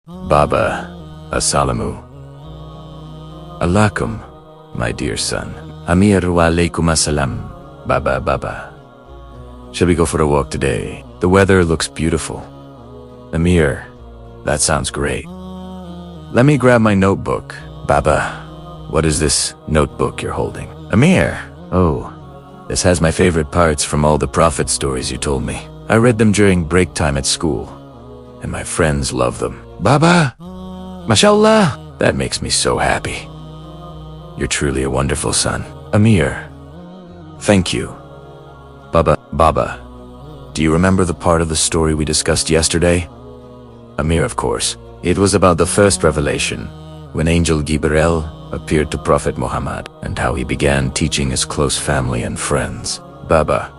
Baba, Assalamu alaikum, my dear son. Amir wa alaikum assalam, Baba. Shall we go for a walk today? The weather looks beautiful. Amir, that sounds great. Let me grab my notebook. Baba, what is this notebook you're holding? Amir, oh, this has my favorite parts from all the prophet stories you told me. I read them during break time at school, and my friends love them. Baba, mashallah, that makes me so happy. You're truly a wonderful son. Amir, thank you. Baba, do you remember the part of the story we discussed yesterday? Amir, of course. It was about the first revelation, when Angel Gabriel appeared to Prophet Muhammad, and how he began teaching his close family and friends. Baba,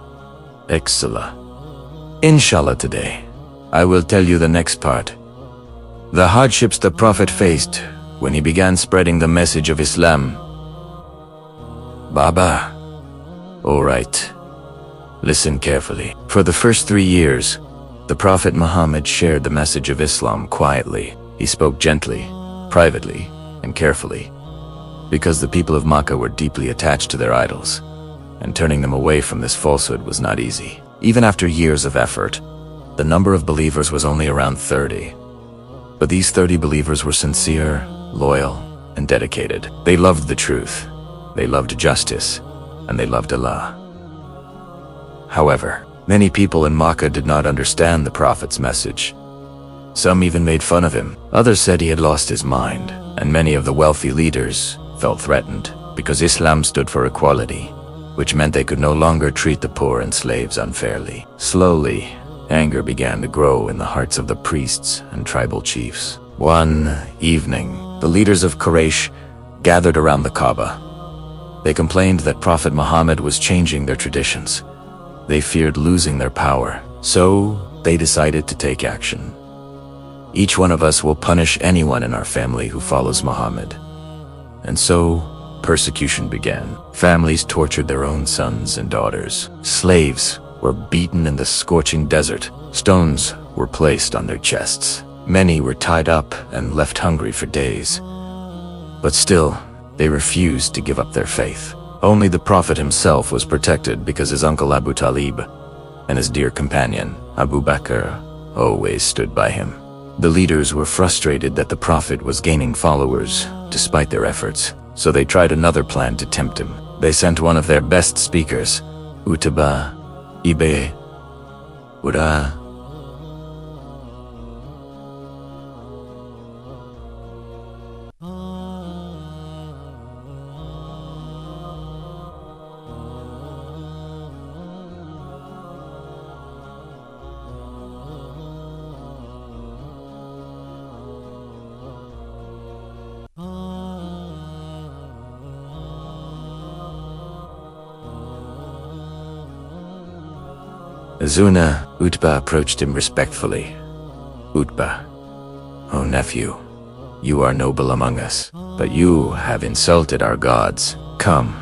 excellent. Inshallah today, I will tell you the next part. The hardships the Prophet faced when he began spreading the message of Islam. Baba, alright. Listen carefully. For the first 3 years, the Prophet Muhammad shared the message of Islam quietly. He spoke gently, privately, and carefully, because the people of Makkah were deeply attached to their idols, and turning them away from this falsehood was not easy. Even after years of effort, the number of believers was only around 30. But these 30 believers were sincere, loyal, and dedicated. They loved the truth, they loved justice, and they loved Allah. However, many people in Makkah did not understand the Prophet's message. Some even made fun of him. Others said he had lost his mind, and many of the wealthy leaders felt threatened because Islam stood for equality, which meant they could no longer treat the poor and slaves unfairly. Slowly, anger began to grow in the hearts of the priests and tribal chiefs. One evening, the leaders of Quraysh gathered around the Kaaba. They complained that Prophet Muhammad was changing their traditions. They feared losing their power, so they decided to take action. Each one of us will punish anyone in our family who follows Muhammad. And so, persecution began. Families tortured their own sons and daughters. Slaves were beaten in the scorching desert. Stones were placed on their chests. Many were tied up and left hungry for days. But still, they refused to give up their faith. Only the Prophet himself was protected because his uncle Abu Talib and his dear companion, Abu Bakr, always stood by him. The leaders were frustrated that the Prophet was gaining followers despite their efforts, so they tried another plan to tempt him. They sent one of their best speakers, Utbah ibn Ura. Azuna, Utbah approached him respectfully. Utbah, oh nephew, you are noble among us, but you have insulted our gods. Come,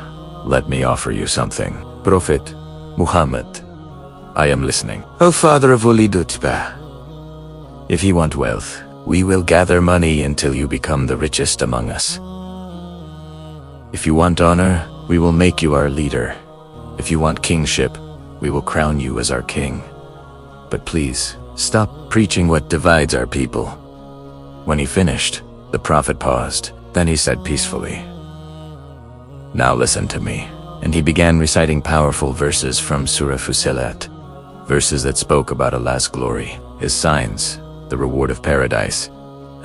let me offer you something. Prophet Muhammad, I am listening. O father of Walid Utbah, if you want wealth, we will gather money until you become the richest among us. If you want honor, we will make you our leader. If you want kingship, we will crown you as our king. But please, stop preaching what divides our people. When he finished, the Prophet paused. Then he said peacefully, now listen to me. And he began reciting powerful verses from Surah Fussilat, verses that spoke about Allah's glory, his signs, the reward of paradise,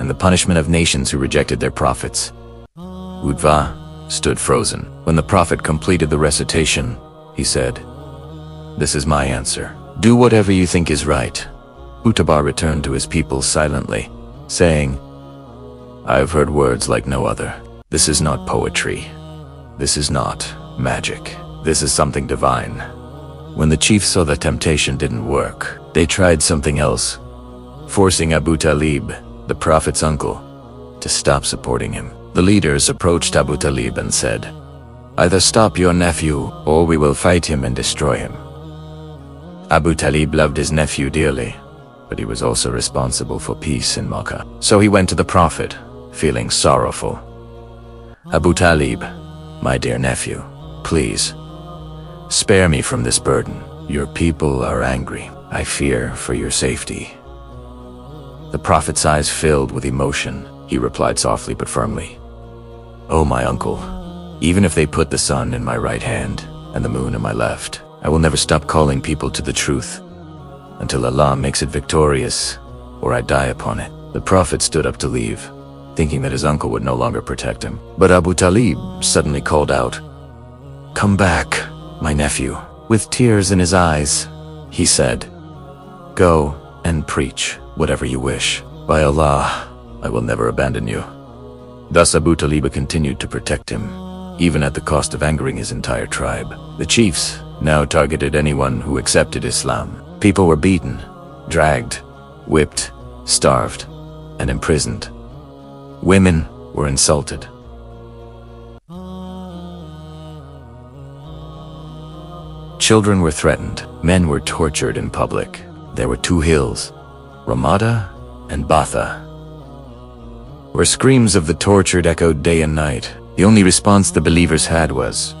and the punishment of nations who rejected their prophets. Utbah stood frozen. When the Prophet completed the recitation, he said, this is my answer. Do whatever you think is right. Utbah returned to his people silently, saying, I have heard words like no other. This is not poetry. This is not magic. This is something divine. When the chiefs saw the temptation didn't work, they tried something else, forcing Abu Talib, the Prophet's uncle, to stop supporting him. The leaders approached Abu Talib and said, either stop your nephew, or we will fight him and destroy him. Abu Talib loved his nephew dearly, but he was also responsible for peace in Makkah. So he went to the Prophet, feeling sorrowful. Abu Talib, my dear nephew, please, spare me from this burden. Your people are angry. I fear for your safety. The Prophet's eyes filled with emotion. He replied softly but firmly, "Oh, my uncle, even if they put the sun in my right hand and the moon in my left, I will never stop calling people to the truth until Allah makes it victorious or I die upon it." The Prophet stood up to leave, thinking that his uncle would no longer protect him. But Abu Talib suddenly called out, "Come back, my nephew." With tears in his eyes, he said, "Go and preach whatever you wish. By Allah, I will never abandon you." Thus Abu Talib continued to protect him, even at the cost of angering his entire tribe. The chiefs now targeted anyone who accepted Islam. People were beaten, dragged, whipped, starved, and imprisoned. Women were insulted. Children were threatened. Men were tortured in public. There were two hills, Ramada and Batha, where screams of the tortured echoed day and night. The only response the believers had was,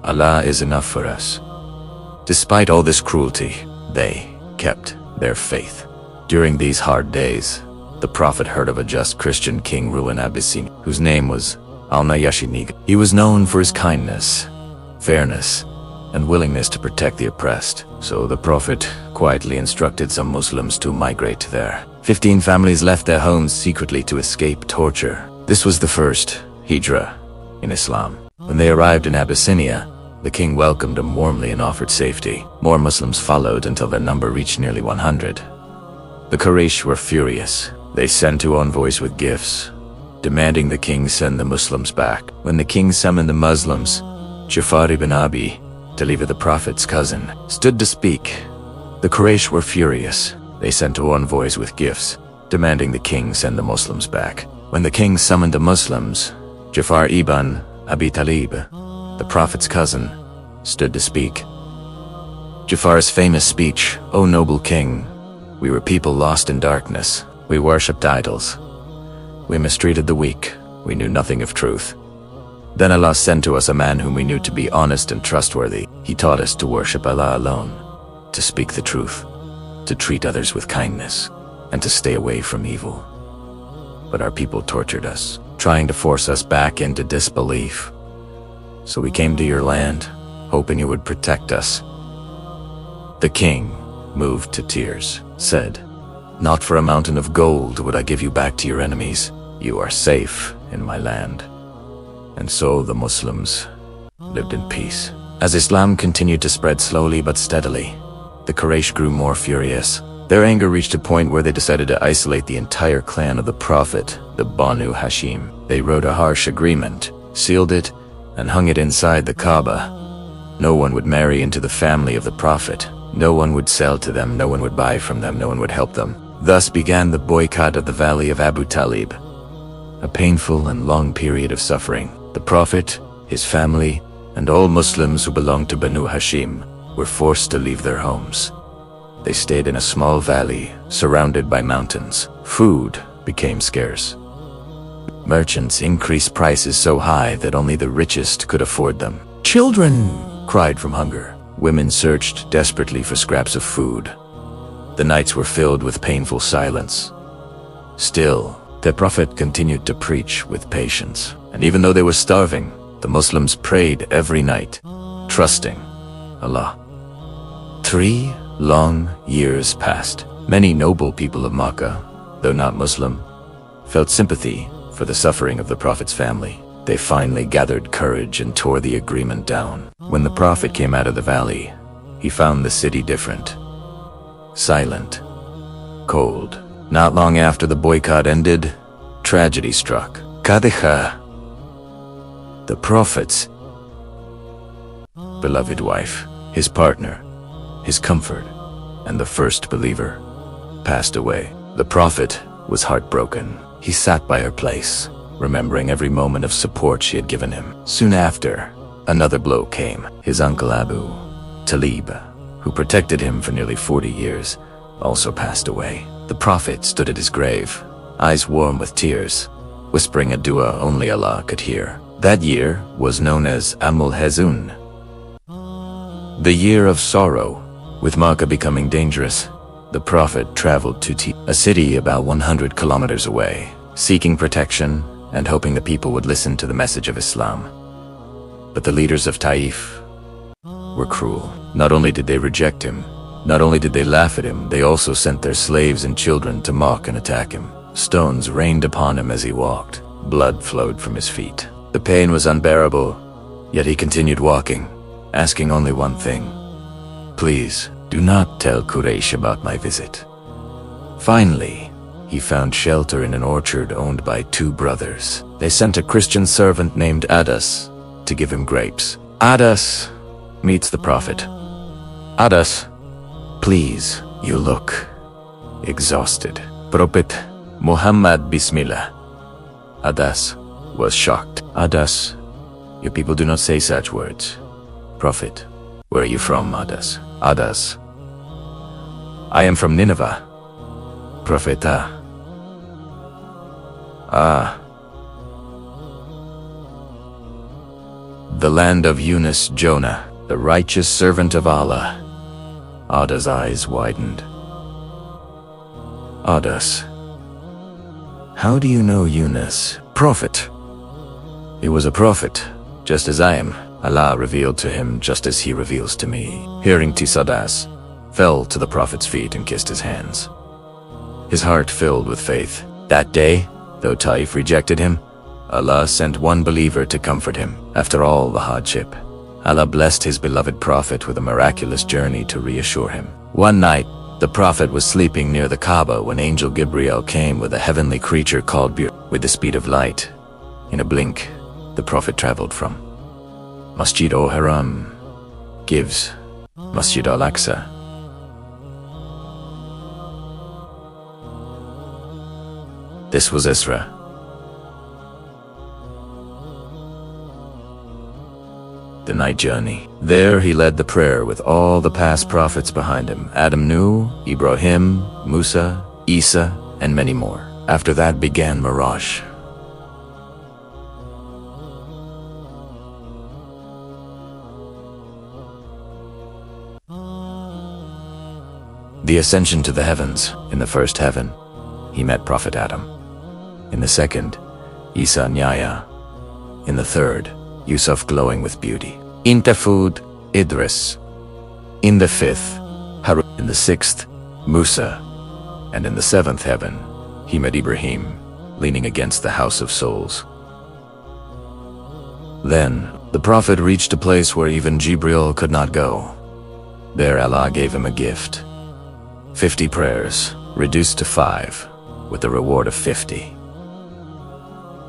"Allah is enough for us." Despite all this cruelty, they kept their faith. During these hard days, the Prophet heard of a just Christian king ruling Abyssinia, whose name was Al-Nayashiniga. He was known for his kindness, fairness, and willingness to protect the oppressed. So the Prophet quietly instructed some Muslims to migrate there. 15 families left their homes secretly to escape torture. This was the first hijrah in Islam. When they arrived in Abyssinia, the king welcomed them warmly and offered safety. More Muslims followed until their number reached nearly 100. The Quraysh were furious. They sent two envoys with gifts, demanding the king send the Muslims back. When the king summoned the Muslims, Ja'far ibn Abi Talib, the Prophet's cousin, stood to speak. The Quraysh were furious. They sent two envoys with gifts, demanding the king send the Muslims back. When the king summoned the Muslims, Ja'far ibn Abi Talib, the Prophet's cousin, stood to speak. Ja'far's famous speech, "O noble king, we were people lost in darkness. We worshipped idols. We mistreated the weak. We knew nothing of truth. Then Allah sent to us a man whom we knew to be honest and trustworthy. He taught us to worship Allah alone, to speak the truth, to treat others with kindness, and to stay away from evil. But our people tortured us, trying to force us back into disbelief. So we came to your land, hoping you would protect us." The king, moved to tears, said, "Not for a mountain of gold would I give you back to your enemies. You are safe in my land." And so the Muslims lived in peace. As Islam continued to spread slowly but steadily, the Quraysh grew more furious. Their anger reached a point where they decided to isolate the entire clan of the Prophet, the Banu Hashim. They wrote a harsh agreement, sealed it, and hung it inside the Kaaba. No one would marry into the family of the Prophet. No one would sell to them, no one would buy from them, no one would help them. Thus began the boycott of the Valley of Abu Talib, a painful and long period of suffering. The Prophet, his family, and all Muslims who belonged to Banu Hashim were forced to leave their homes. They stayed in a small valley surrounded by mountains. Food became scarce. Merchants increased prices so high that only the richest could afford them. Children cried from hunger. Women searched desperately for scraps of food. The nights were filled with painful silence. Still, the Prophet continued to preach with patience. And even though they were starving, the Muslims prayed every night, trusting Allah. 3 long years passed. Many noble people of Makkah, though not Muslim, felt sympathy for the suffering of the Prophet's family. They finally gathered courage and tore the agreement down. When the Prophet came out of the valley, he found the city different. Silent, cold. Not long after the boycott ended, tragedy struck. Khadija, the Prophet's beloved wife, his partner, his comfort, and the first believer, passed away. The Prophet was heartbroken. He sat by her place, remembering every moment of support she had given him. Soon after, another blow came. His uncle Abu Talib, who protected him for nearly 40 years, also passed away. The Prophet stood at his grave, eyes warm with tears, whispering a dua only Allah could hear. That year was known as Amul Hazun, the year of sorrow. With Makkah becoming dangerous, the Prophet traveled to a city about 100 kilometers away, seeking protection and hoping the people would listen to the message of Islam. But the leaders of Taif were cruel. Not only did they reject him, not only did they laugh at him, they also sent their slaves and children to mock and attack him. Stones rained upon him as he walked. Blood flowed from his feet. The pain was unbearable, yet he continued walking, asking only one thing: "Please, do not tell Quraysh about my visit." Finally, he found shelter in an orchard owned by two brothers. They sent a Christian servant named Adas to give him grapes. Adas meets the Prophet. "Adas, please, you look exhausted." "Prophet Muhammad Bismillah." Adas was shocked. "Adas, your people do not say such words." "Prophet, where are you from, Adas?" "Adas, I am from Nineveh." "Prophet, the land of Yunus Jonah, the righteous servant of Allah." Adas' eyes widened. "Adas, how do you know Yunus?" "Prophet, he was a prophet, just as I am. Allah revealed to him just as he reveals to me." Hearing this, Adas fell to the Prophet's feet and kissed his hands. His heart filled with faith. That day, though Taif rejected him, Allah sent one believer to comfort him. After all the hardship, Allah blessed his beloved Prophet with a miraculous journey to reassure him. One night, the Prophet was sleeping near the Kaaba when Angel Gabriel came with a heavenly creature called Bir. With the speed of light, in a blink, the Prophet traveled from Masjid al-Haram gives Masjid al-Aqsa. This was Isra. The night journey. There he led the prayer with all the past prophets behind him: Adam, Nuh, Ibrahim, Musa, Isa, and many more. After that began Miraj. The ascension to the heavens. In the first heaven, he met Prophet Adam. In the second, Isa and Yahya. In the third, Yusuf glowing with beauty. In the fourth, Idris. In the fifth, Harun. In the sixth, Musa. And in the seventh heaven, he met Ibrahim, leaning against the House of Souls. Then, the Prophet reached a place where even Jibril could not go. There Allah gave him a gift. 50 prayers, reduced to 5, with a reward of 50.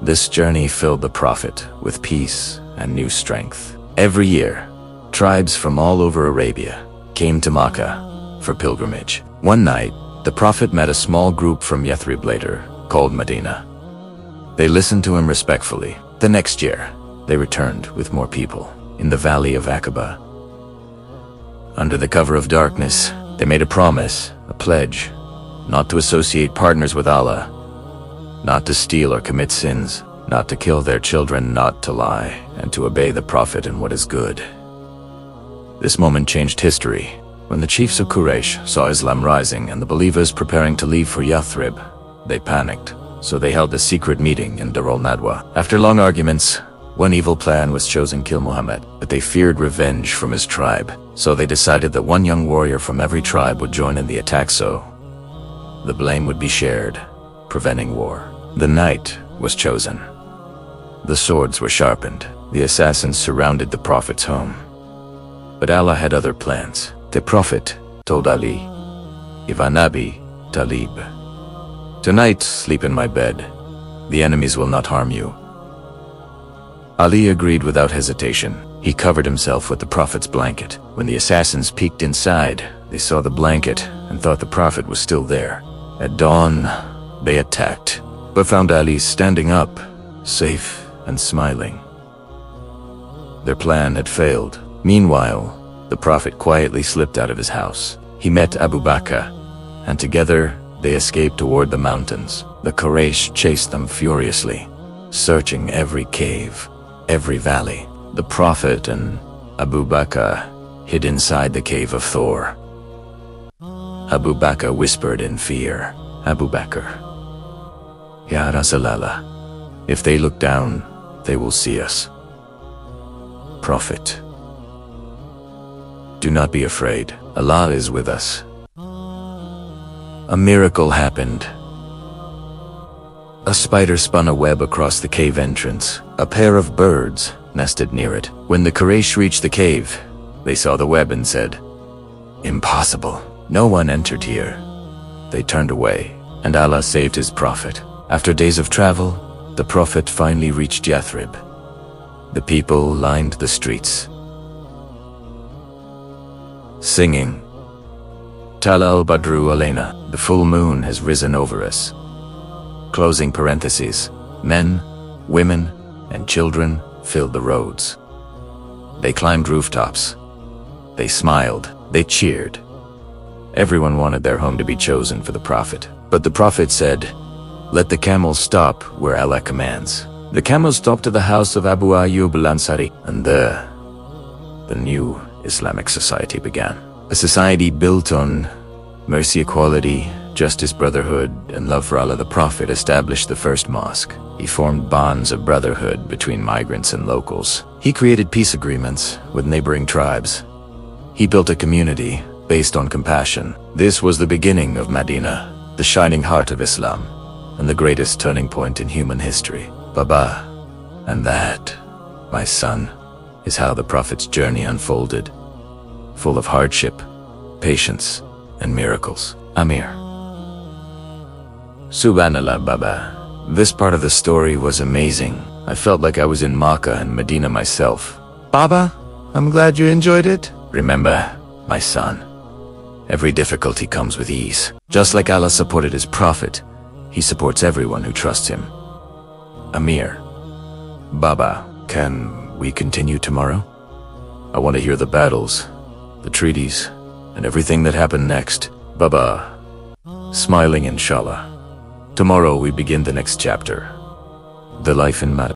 This journey filled the Prophet with peace and new strength. Every year, tribes from all over Arabia came to Makkah for pilgrimage. One night, the Prophet met a small group from Yathrib, later called Medina. They listened to him respectfully. The next year, they returned with more people. In the valley of Aqaba, under the cover of darkness, they made a promise, a pledge, not to associate partners with Allah, not to steal or commit sins, not to kill their children, not to lie, and to obey the Prophet in what is good. This moment changed history. When the chiefs of Quraysh saw Islam rising and the believers preparing to leave for Yathrib, they panicked, so they held a secret meeting in Dar al-Nadwa. After long arguments, one evil plan was chosen: kill Muhammad, but they feared revenge from his tribe, so they decided that one young warrior from every tribe would join in the attack, so the blame would be shared, preventing war. The night was chosen. The swords were sharpened. The assassins surrounded the Prophet's home. But Allah had other plans. The Prophet told Ali, Ibn Abi Talib, "Tonight, sleep in my bed. The enemies will not harm you." Ali agreed without hesitation. He covered himself with the Prophet's blanket. When the assassins peeked inside, they saw the blanket and thought the Prophet was still there. At dawn, they attacked, but found Ali standing up, safe and smiling. Their plan had failed. Meanwhile, the Prophet quietly slipped out of his house. He met Abu Bakr and together they escaped toward the mountains. The Quraysh chased them furiously, searching every cave, every valley. The Prophet and Abu Bakr hid inside the cave of Thor. Abu Bakr whispered in fear, Abu Bakr, Ya Rasulallah, if they look down, they will see us. Prophet, do not be afraid. Allah is with us. A miracle happened. A spider spun a web across the cave entrance. A pair of birds nested near it. When the Quraysh reached the cave, they saw the web and said, Impossible. No one entered here. They turned away, and Allah saved his Prophet. After days of travel, the Prophet finally reached Yathrib. The people lined the streets, singing, Tala al-Badru alayna, the full moon has risen over us. Closing parentheses, men, women, and children filled the roads. They climbed rooftops. They smiled. They cheered. Everyone wanted their home to be chosen for the Prophet. But the Prophet said, Let the camels stop where Allah commands. The camels stopped to the house of Abu Ayyub al-Ansari, and there, the new Islamic society began. A society built on mercy, equality, justice, brotherhood, and love for Allah. The Prophet established the first mosque. He formed bonds of brotherhood between migrants and locals. He created peace agreements with neighboring tribes. He built a community based on compassion. This was the beginning of Medina, the shining heart of Islam, and the greatest turning point in human history. Baba, and that, my son, is how the Prophet's journey unfolded, full of hardship, patience, and miracles. Amir. Subhanallah, Baba. This part of the story was amazing. I felt like I was in Makkah and Medina myself. Baba, I'm glad you enjoyed it. Remember, my son, every difficulty comes with ease. Just like Allah supported his Prophet, he supports everyone who trusts him. Amir. Baba, can we continue tomorrow? I want to hear the battles, the treaties, and everything that happened next. Baba. Smiling inshallah. Tomorrow we begin the next chapter. The life in Mad.